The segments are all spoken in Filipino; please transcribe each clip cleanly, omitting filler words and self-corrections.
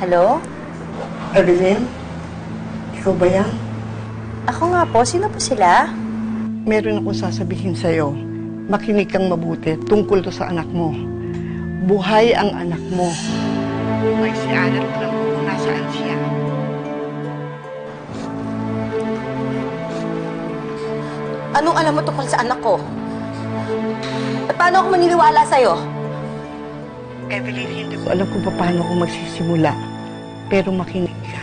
Hello? Evelyn? Ikaw ba yan? Ako nga po. Sino po sila? Meron akong sasabihin sa'yo. Makinig kang mabuti tungkol to sa anak mo. Buhay ang anak mo. May si Anak lang kung nasaan siya. Anong alam mo tungkol sa anak ko? At paano ako maniniwala sa'yo? Evelyn, hindi ko alam kung paano ako magsisimula. Pero makinig ka.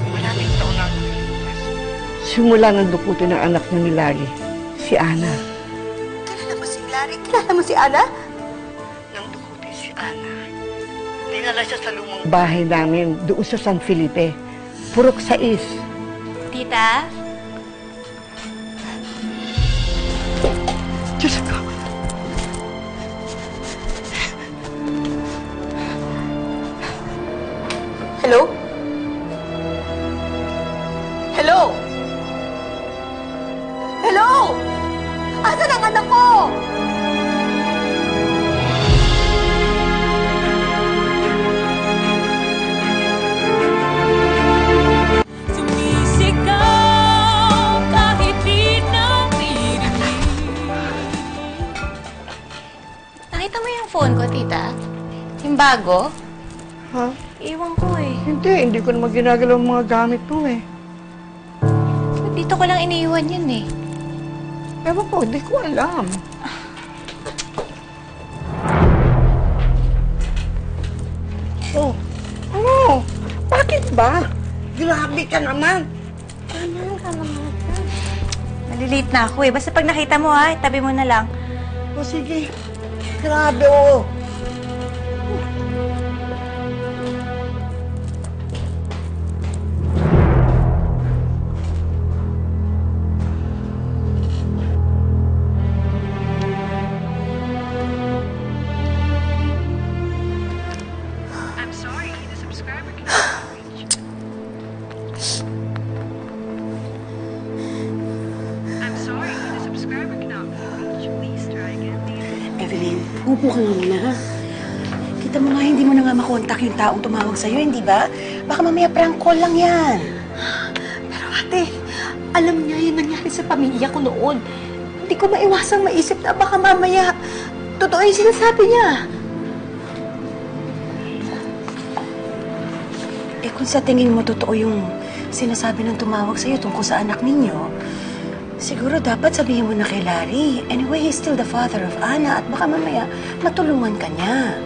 Maraming taon na ako nilipas. Simula ng dukutin ng anak niya ni Larry, si Ana. Kilala mo si Larry? Kilala mo si Ana? Nang dukutin si Ana, dinala siya sa lumang bahay namin doon sa San Felipe. Purok 6. Tita? Diyos ko. Hello? Hello? Hello? Asan ang anak ko? Sumisigaw kahit di naririnig. Nakita mo yung phone ko, tita? Yung bago? Ha? Iwan ko eh. Hindi ko naman ginagalaw ang mga gamit mo eh. Dito ko lang iniiwan yun eh. Ewan ko, hindi ko alam. Oh, ano? Bakit ba? Grabe ka naman. Malilate na ako eh. Basta pag nakita mo ha, itabi mo na lang. O sige, grabe oh. I'm sorry, the subscriber cannot reach. I'm sorry, the subscriber cannot reach. Please try again later. Evelyn, upo ka nga muna, ha? Kita mo nga, hindi mo na nga makontak yung taong tumawag sa'yo, hindi ba? Baka mamaya prank call lang yan. Pero ate, alam niya yung nangyari sa pamilya ko noon. Hindi ko maiwasang maisip na baka mamaya totoo yung sinasabi niya. Eh kung sa tingin mo totoo yung sinasabi ng tumawag sa'yo tungkol sa anak ninyo, siguro dapat sabihin mo na kay Larry. Anyway, he's still the father of Ana at baka mamaya matulungan ka niya.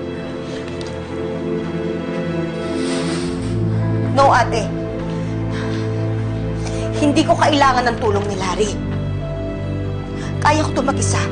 No, ate. Hindi ko kailangan ng tulong ni Larry. Kaya ko ito mag-isa.